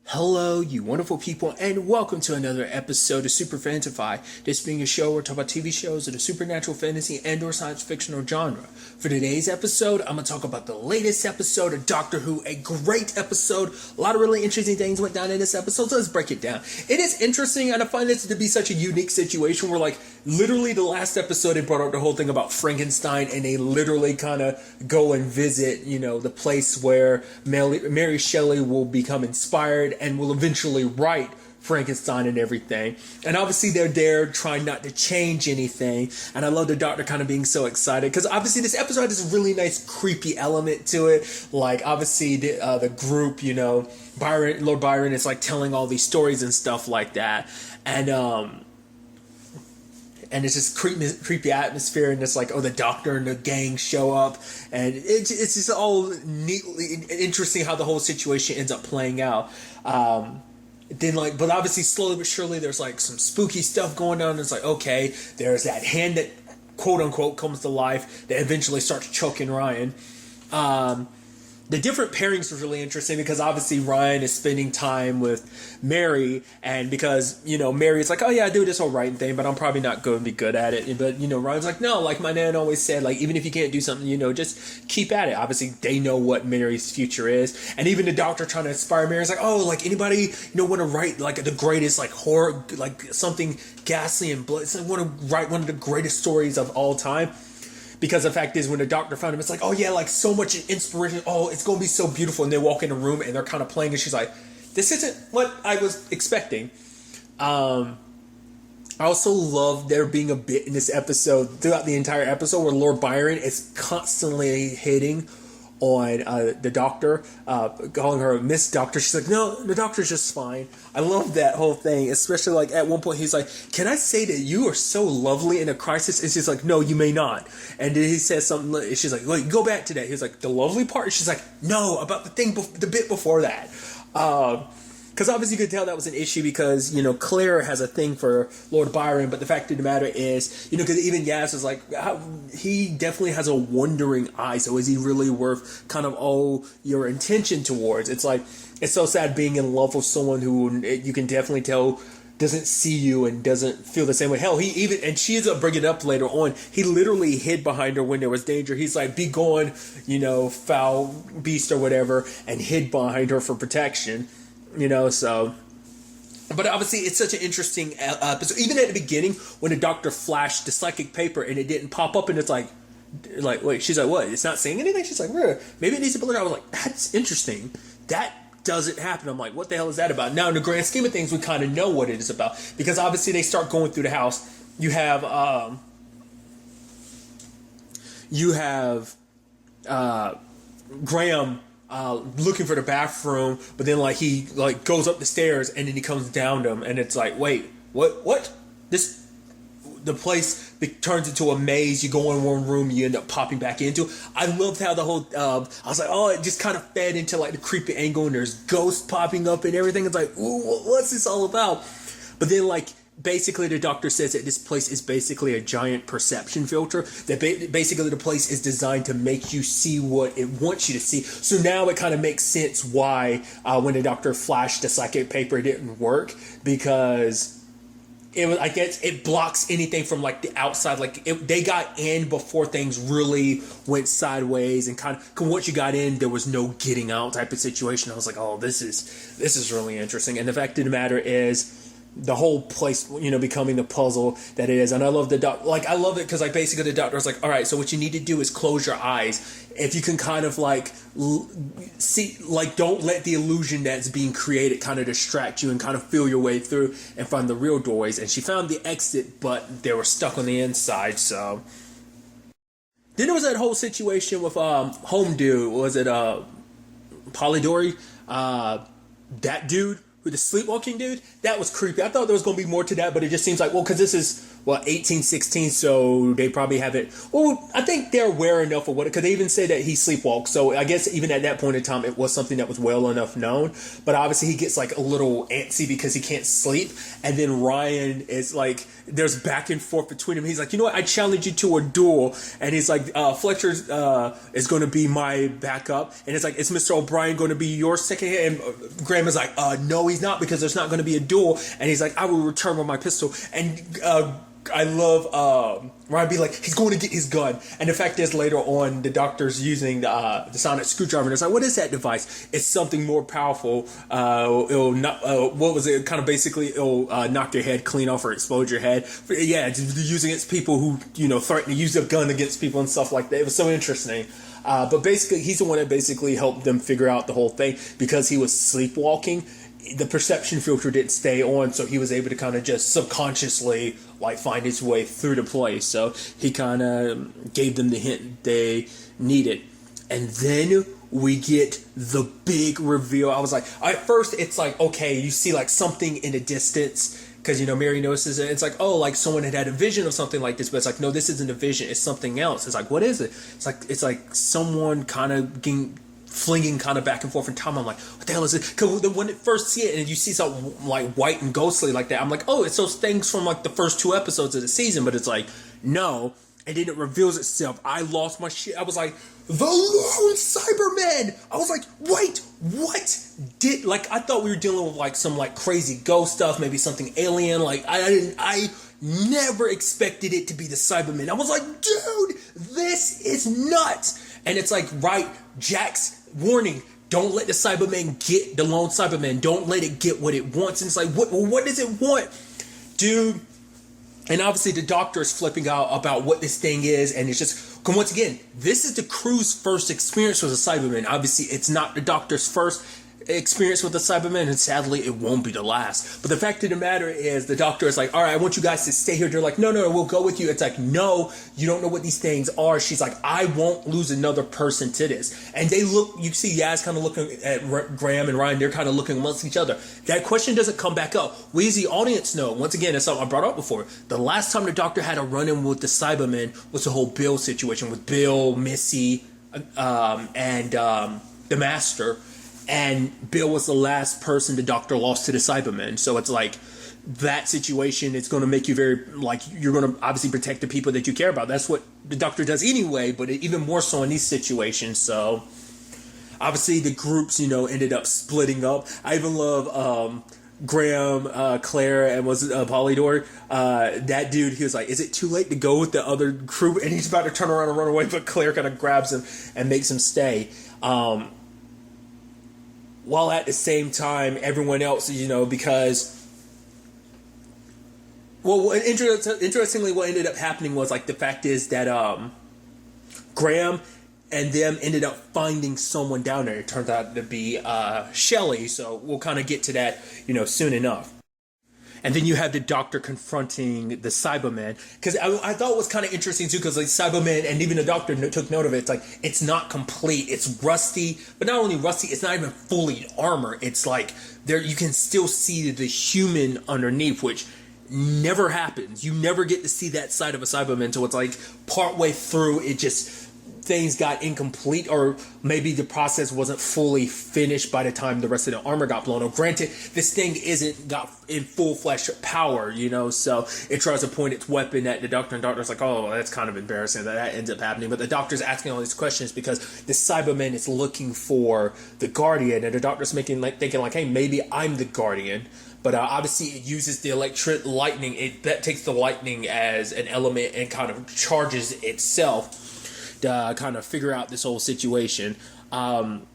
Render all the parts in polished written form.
Hello, you wonderful people, and welcome to another episode of Super-Fanta-Fi. This being a show where we talk about TV shows of the supernatural, fantasy, and/or science fictional genre. For today's episode, I'm going to talk about the latest episode of Doctor Who, a great episode. A lot of really interesting things went down in this episode, so let's break it down. It is interesting, and I find this to be such a unique situation where, literally the last episode, they brought up the whole thing about Frankenstein, and they literally kind of go and visit, the place where Mary Shelley will become inspired and will eventually write Frankenstein and everything. And obviously they're there trying not to change anything. And I love the Doctor kind of being so excited because obviously this episode has a really nice creepy element to it. Like obviously the group, Lord Byron is like telling all these stories and stuff like that. And it's just creepy atmosphere, and it's like, the Doctor and the gang show up, and it's just all neatly interesting how the whole situation ends up playing out. But obviously slowly but surely there's like some spooky stuff going on. It's like, okay, there's that hand that quote unquote comes to life that eventually starts choking Ryan. The different pairings was really interesting because obviously Ryan is spending time with Mary, and because, Mary is like, oh yeah, I do this whole writing thing, but I'm probably not going to be good at it. But, Ryan's like, no, like my nan always said, like, even if you can't do something, just keep at it. Obviously, they know what Mary's future is. And even the Doctor trying to inspire Mary is like, oh, like anybody, want to write like the greatest, like horror, like something ghastly and blood. I want to write one of the greatest stories of all time. Because the fact is, when the Doctor found him, it's like, oh yeah, like so much inspiration. Oh, it's going to be so beautiful. And they walk in the room and they're kind of playing, and she's like, this isn't what I was expecting. I also love there being a bit in this episode, throughout the entire episode, where Lord Byron is constantly hitting on the Doctor, calling her Miss Doctor. She's like, no, the Doctor's just fine. I love that whole thing, especially like at one point he's like, can I say that you are so lovely in a crisis? And she's like, no, you may not. And then he says something, she's like, wait, go back to that. He's like, the lovely part? And she's like, no, about the bit before that. Because obviously you could tell that was an issue because, Claire has a thing for Lord Byron, but the fact of the matter is, because even Yaz was like, he definitely has a wandering eye, so is he really worth kind of all your intention towards? It's like, it's so sad being in love with someone who you can definitely tell doesn't see you and doesn't feel the same way. Hell, and she ends up bringing it up later on, he literally hid behind her when there was danger. He's like, be gone, foul beast or whatever, and hid behind her for protection. So, but obviously it's such an interesting episode. Even at the beginning, when the Doctor flashed the psychic paper and it didn't pop up, and it's like, wait, she's like, what? It's not saying anything? She's like, maybe it needs to blur. I was like, that's interesting. That doesn't happen. I'm like, what the hell is that about? Now, in the grand scheme of things, we kind of know what it is about because obviously they start going through the house. You have Graham looking for the bathroom, but then he goes up the stairs and then he comes down them, and it's like, wait, what? The place turns into a maze. You go in one room, you end up popping back into. I loved how the whole I was like, it just kind of fed into the creepy angle, and there's ghosts popping up and everything. It's like, ooh, what's this all about? But then basically the Doctor says that this place is basically a giant perception filter, that basically the place is designed to make you see what it wants you to see. So now it kind of makes sense why when the Doctor flashed the psychic paper, it didn't work, because it blocks anything from the outside. They got in before things really went sideways, and kind of once you got in, there was no getting out type of situation. I was like, oh, this is really interesting. And the fact of the matter is, the whole place, becoming the puzzle that it is. And I love I love it because basically the Doctor's like, all right, so what you need to do is close your eyes. If you can kind of see, don't let the illusion that's being created kind of distract you, and kind of feel your way through and find the real doorways. And she found the exit, but they were stuck on the inside. So then there was that whole situation with Home Dude. Was it Polidori? That dude, with the sleepwalking dude, that was creepy. I thought there was going to be more to that, but it just seems like, because this is 1816, so they probably haven't. Well, I think they're aware enough of what, because they even say that he sleepwalks. So I guess even at that point in time, it was something that was well enough known. But obviously, he gets like a little antsy because he can't sleep. And then Ryan is like, there's back and forth between them. He's like, you know what? I challenge you to a duel. And he's like, Fletcher is going to be my backup. And it's like, is Mr. O'Brien going to be your second hand? And Graham is like, no, he's not, because there's not going to be a duel. And he's like, I will return with my pistol. And I love Ryan be like, he's going to get his gun. And the fact is, later on, the doctor's using the sonic screwdriver, and it's like, what is that device? It's something more powerful. It'll not, what was it? Kind of basically, it'll knock your head clean off or explode your head. Yeah, using against people who, you know, threaten to use a gun against people and stuff like that. It was so interesting. But basically, he's the one that basically helped them figure out the whole thing, because he was sleepwalking. The perception filter didn't stay on, so he was able to kind of just subconsciously like find his way through the place. So he kind of gave them the hint they needed. And then we get the big reveal. I was like, at first it's like, okay, you see like something in the distance, because, you know, Mary notices it. It's like, oh, like someone had a vision of something like this, but it's like, no, this isn't a vision. It's something else. It's like, what is it? It's like someone kind of getting flinging kind of back and forth in time. I'm like, what the hell is it? Because when it first see it and you see something like white and ghostly like that, I'm like, oh, it's those things from like the first 2 episodes of the season. But it's like, no. And then it reveals itself. I lost my shit. I was like, the lone Cyberman. I was like, wait, what? I thought we were dealing with like some like crazy ghost stuff, maybe something alien. Like I never expected it to be the Cyberman. I was like, dude, this is nuts. And it's like, right, Jack's warning, don't let the Cyberman get the lone Cyberman. Don't let it get what it wants. And it's like, what does it want? Dude. And obviously the doctor is flipping out about what this thing is. And it's just, once again, this is the crew's first experience with a Cyberman. Obviously, it's not the doctor's first experience with the Cyberman, and sadly it won't be the last. But the fact of the matter is, the doctor is like, all right, I want you guys to stay here. They're like, no, we'll go with you. It's like, no, you don't know what these things are. She's like, I won't lose another person to this. And they look, you see Yaz kind of looking at Graham and Ryan. They're kind of looking amongst each other. That question doesn't come back up. We as the audience know, once again, it's something I brought up before, the last time the doctor had a run-in with the Cyberman was the whole Bill situation with Bill, Missy, and the Master. And Bill was the last person the doctor lost to the Cybermen. So it's like, that situation, it's going to make you very, like, you're going to obviously protect the people that you care about. That's what the doctor does anyway, but even more so in these situations. So obviously the groups, you know, ended up splitting up. I even love Graham, Claire, and was Polydor. That dude, he was like, is it too late to go with the other crew? And he's about to turn around and run away, but Claire kind of grabs him and makes him stay. While at the same time, everyone else, you know, because, well, interestingly, what ended up happening was, like, the fact is that Graham and them ended up finding someone down there. It turned out to be Shelley, so we'll kind of get to that, you know, soon enough. And then you have the doctor confronting the Cyberman. Because I thought it was kind of interesting, too, because like Cyberman, and even the doctor took note of it, it's like, it's not complete. It's rusty. But not only rusty, it's not even fully armor. It's like, there you can still see the human underneath, which never happens. You never get to see that side of a Cyberman until it's like partway through, it just, things got incomplete, or maybe the process wasn't fully finished by the time the rest of the armor got blown. Or granted, this thing isn't got in full-fledged power, you know, so it tries to point its weapon at the doctor, and the doctor's like, oh, that's kind of embarrassing that ends up happening. But the doctor's asking all these questions because the Cyberman is looking for the Guardian, and the doctor's thinking like, hey, maybe I'm the Guardian. But obviously it uses the electric lightning. That takes the lightning as an element and kind of charges itself to kind of figure out this whole situation. And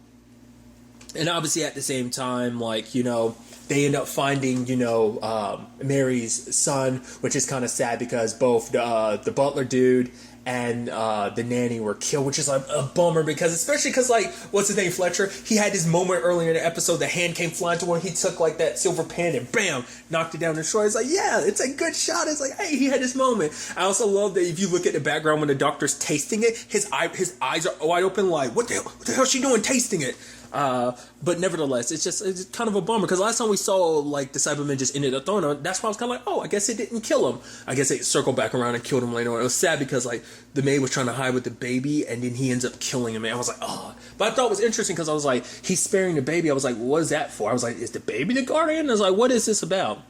obviously at the same time, like, you know, they end up finding, you know, Mary's son, which is kind of sad because both the butler dude and the nanny were killed, which is like a bummer, because especially because, like, what's his name, Fletcher, he had this moment earlier in the episode, the hand came flying to him, he took like that silver pen and bam, knocked it down the shore. It's like, yeah, it's a good shot. It's like, hey, he had this moment. I also love that if you look at the background when the doctor's tasting it, his eyes are wide open, like, what the hell is she doing tasting it? But nevertheless, it's kind of a bummer because last time we saw like the Cybermen just ended up throwing him. That's why I was kind of like, oh, I guess it didn't kill him. I guess they circled back around and killed him later on. It was sad because like the maid was trying to hide with the baby and then he ends up killing him. And I was like, oh. But I thought it was interesting because I was like, he's sparing the baby. I was like, what is that for? I was like, is the baby the guardian? I was like, what is this about?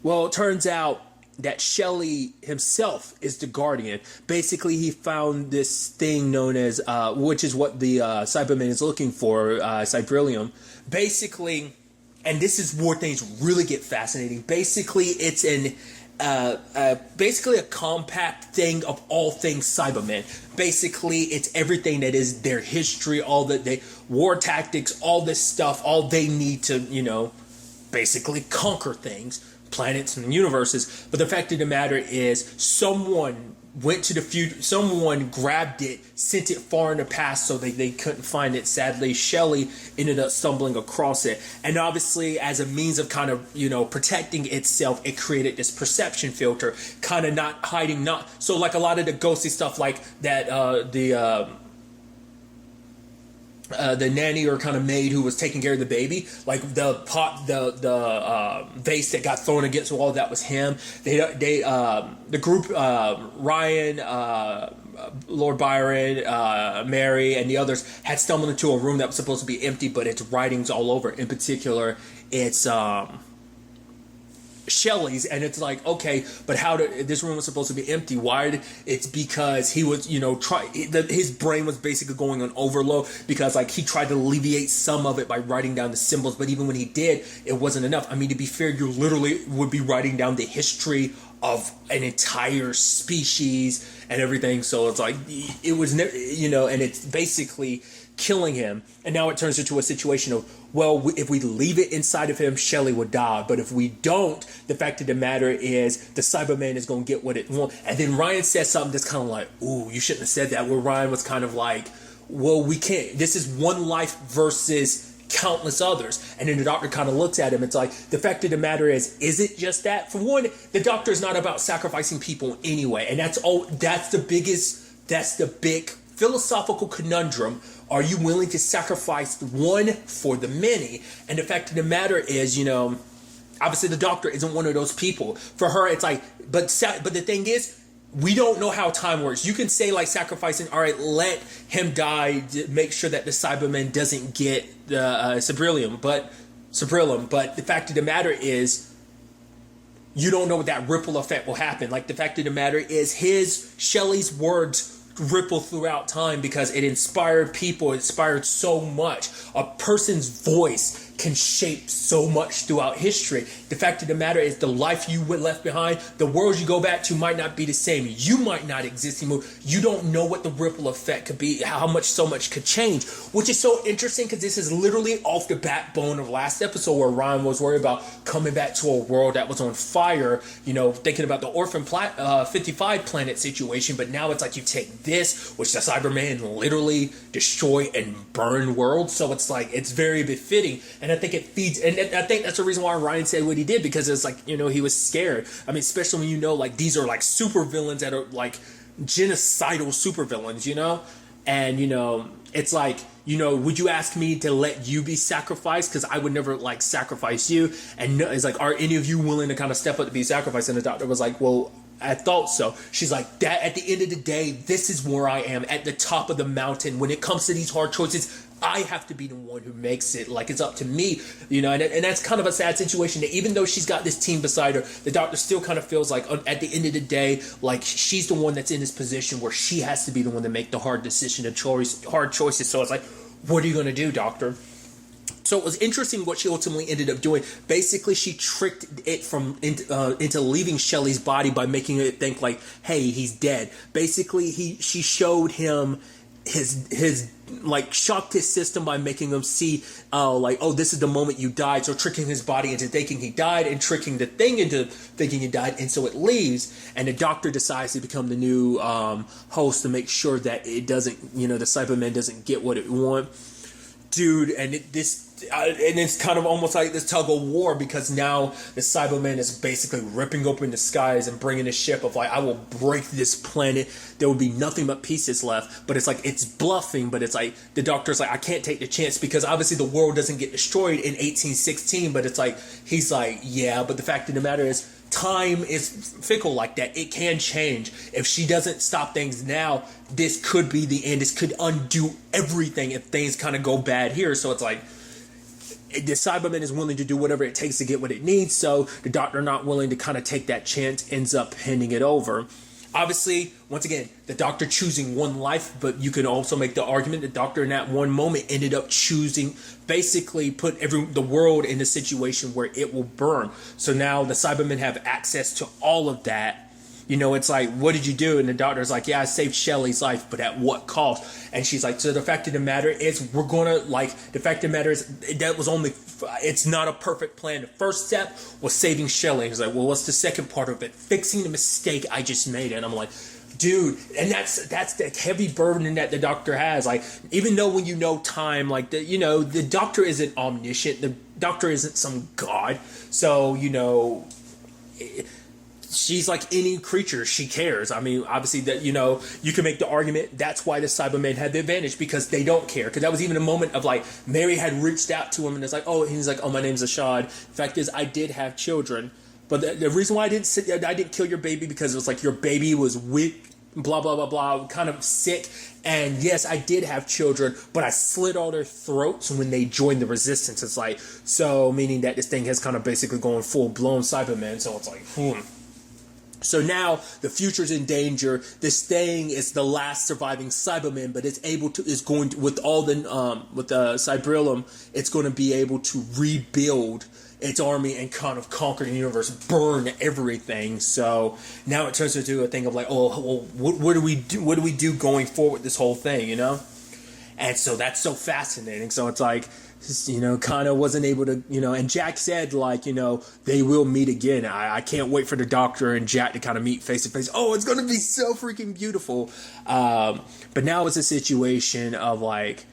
Well, it turns out that Shelley himself is the guardian. Basically, he found this thing known as, which is what the Cyberman is looking for, Cyberlium. Basically, and this is where things really get fascinating. Basically, it's basically a compact thing of all things Cybermen. Basically, it's everything that is their history, all that they war tactics, all this stuff, all they need to, basically conquer things. Planets and universes, but the fact of the matter is someone went to the future, someone grabbed it, sent it far in the past so they couldn't find it. Sadly, Shelley ended up stumbling across it, and obviously as a means of kind of protecting itself, it created this perception filter, kind of not hiding, not so like a lot of the ghostly stuff like that the nanny or kind of maid who was taking care of the baby, like the vase that got thrown against the wall, that was him. The group, Ryan, Lord Byron, Mary, and the others had stumbled into a room that was supposed to be empty, but it's writings all over. In particular, it's Shelley's, and it's like, okay, but how did this room was supposed to be empty? Why did it's because he was his brain was basically going on overload because like he tried to alleviate some of it by writing down the symbols, but even when he did, it wasn't enough. I mean, to be fair, you literally would be writing down the history of an entire species and everything, so it's like it was and it's basically killing him. And now it turns into a situation of, well, if we leave it inside of him, Shelley would die. But if we don't, the fact of the matter is the Cyberman is going to get what it wants. And then Ryan says something that's kind of like, ooh, you shouldn't have said that. Where Ryan was kind of like, well, we can't. This is one life versus countless others. And then the doctor kind of looks at him. It's like, the fact of the matter is it just that? For one, the doctor is not about sacrificing people anyway. And that's the big philosophical conundrum. Are you willing to sacrifice one for the many? And the fact of the matter is, obviously the doctor isn't one of those people. For her, it's like, but the thing is, we don't know how time works. You can say like sacrificing, all right, let him die, make sure that the Cyberman doesn't get the Cyberlium. But the fact of the matter is, you don't know what that ripple effect will happen. Like the fact of the matter is, Shelley's words ripple throughout time because it inspired people, inspired so much. A person's voice can shape so much throughout history. The fact of the matter is the life you left behind, the world you go back to might not be the same. You might not exist anymore. You don't know what the ripple effect could be, how much so much could change, which is so interesting because this is literally off the backbone of last episode where Ryan was worried about coming back to a world that was on fire, thinking about the Orphan 55 planet situation, but now it's like you take this, which the Cyberman literally destroy and burn world, so it's like, it's very befitting. And I think it feeds, and I think that's the reason why Ryan said what he did, because it's like, he was scared. I mean, especially when like these are like super villains that are like genocidal super villains, and it's like, would you ask me to let you be sacrificed? Because I would never like sacrifice you. And it's like, are any of you willing to kind of step up to be sacrificed? And the doctor was like, well, I thought so. She's like, that at the end of the day, this is where I am, at the top of the mountain. When it comes to these hard choices, I have to be the one who makes it. Like, it's up to me, and that's kind of a sad situation that even though she's got this team beside her, the doctor still kind of feels like at the end of the day, like she's the one that's in this position where she has to be the one to make the hard decision, hard choices. So it's like, what are you going to do, doctor? So it was interesting what she ultimately ended up doing. Basically, she tricked it into leaving Shelley's body by making it think like, hey, he's dead. Basically, she showed him his like shocked his system by making him see this is the moment you died, so tricking his body into thinking he died and tricking the thing into thinking he died, and so it leaves, and the doctor decides to become the new host to make sure that it doesn't, the Cyberman doesn't get what it wants. Dude, and this and it's kind of almost like this tug of war, because now the Cyberman is basically ripping open the skies and bringing a ship of like, I will break this planet. There will be nothing but pieces left. But it's like, it's bluffing, but it's like the Doctor's like, I can't take the chance, because obviously the world doesn't get destroyed in 1816. But it's like, he's like, yeah, but the fact of the matter is, time is fickle like that. It can change. If she doesn't stop things now, this could be the end. This could undo everything if things kind of go bad here. So it's like, the Cyberman is willing to do whatever it takes to get what it needs, so the Doctor, not willing to kind of take that chance, ends up handing it over. Obviously, once again, the Doctor choosing one life, but you can also make the argument the Doctor in that one moment ended up choosing, basically put the world in a situation where it will burn. So now the Cybermen have access to all of that. You know, it's like, what did you do? And the Doctor's like, yeah, I saved Shelley's life, but at what cost? And she's like, so the fact of the matter is, we're going to, like, the fact of the matter is, that was only, it's not a perfect plan. The first step was saving Shelley. He's like, well, what's the second part of it? Fixing the mistake I just made. And I'm like, dude, and that's the heavy burden that the Doctor has. Like, even though when you know time, like, the Doctor isn't omniscient. The Doctor isn't some god. So, she's like any creature, she cares. I mean, obviously that, you can make the argument that's why the Cybermen had the advantage, because they don't care. Because that was even a moment of like, Mary had reached out to him and it's like, oh, he's like, oh, my name's Ashad. Fact is, I did have children, but the reason why I didn't kill your baby, because it was like, your baby was weak, blah blah blah blah, kind of sick, and yes, I did have children, but I slit all their throats when they joined the resistance. It's like, so meaning that this thing has kind of basically gone full blown Cyberman. So it's like, So now the future's in danger. This thing is the last surviving Cyberman, but it's going to, with all the with the Cyberellum, it's going to be able to rebuild its army and kind of conquer the universe, burn everything. So now it turns into a thing of like, oh, well, what do we do? What do we do going forward with this whole thing? And so that's so fascinating. So it's like, kind of wasn't able to, and Jack said, like, they will meet again. I can't wait for the Doctor and Jack to kind of meet face to face. Oh, it's going to be so freaking beautiful. But now it's a situation of like,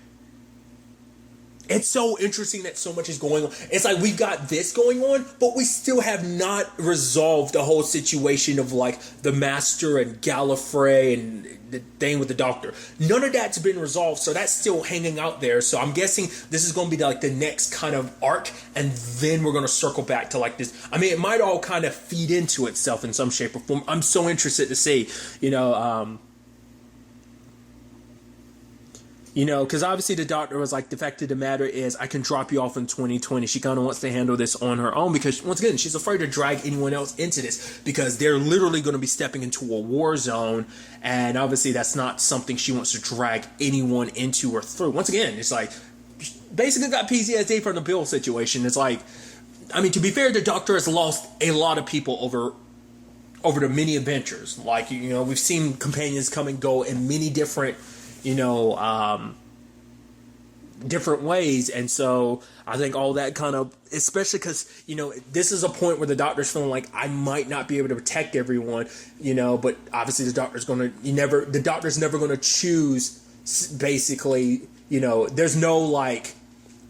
it's so interesting that so much is going on. It's like, we've got this going on, but we still have not resolved the whole situation of like the Master and Gallifrey and the thing with the Doctor. None of that's been resolved, so that's still hanging out there. So I'm guessing this is going to be like the next kind of arc, and then we're going to circle back to like this. I mean, it might all kind of feed into itself in some shape or form. I'm so interested to see, because obviously the Doctor was like, the fact of the matter is, I can drop you off in 2020. She kind of wants to handle this on her own, because once again, she's afraid to drag anyone else into this, because they're literally going to be stepping into a war zone, and obviously that's not something she wants to drag anyone into or through. Once again, it's like, basically got PTSD from the Bill situation. It's like, I mean, to be fair, the Doctor has lost a lot of people over the many adventures. Like, we've seen companions come and go in many different different ways. And so I think all that kind of, especially because, this is a point where the Doctor's feeling like, I might not be able to protect everyone, but obviously the Doctor's never going to choose, basically, there's no like,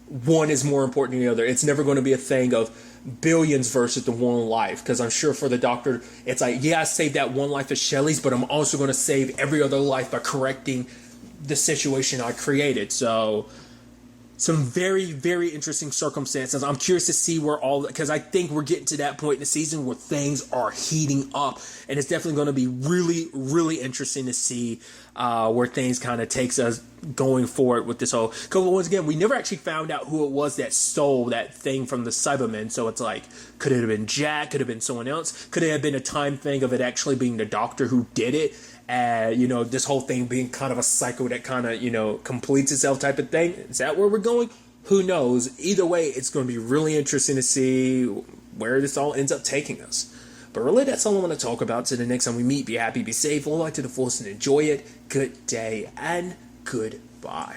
one is more important than the other. It's never going to be a thing of billions versus the one life, because I'm sure for the Doctor, it's like, yeah, I saved that one life of Shelley's, but I'm also going to save every other life by correcting the situation I created. So some very, very interesting circumstances. I'm curious to see where because I think we're getting to that point in the season where things are heating up, and it's definitely going to be really, really interesting to see where things kind of takes us going forward with this whole. Because once again, we never actually found out who it was that stole that thing from the Cybermen. So it's like, could it have been Jack? Could it have been someone else? Could it have been a time thing of it actually being the Doctor who did it? This whole thing being kind of a cycle that kind of, completes itself type of thing. Is that where we're going? Who knows? Either way, it's going to be really interesting to see where this all ends up taking us. But really, that's all I want to talk about. So the next time we meet, be happy, be safe, live life to the fullest, and enjoy it. Good day and goodbye.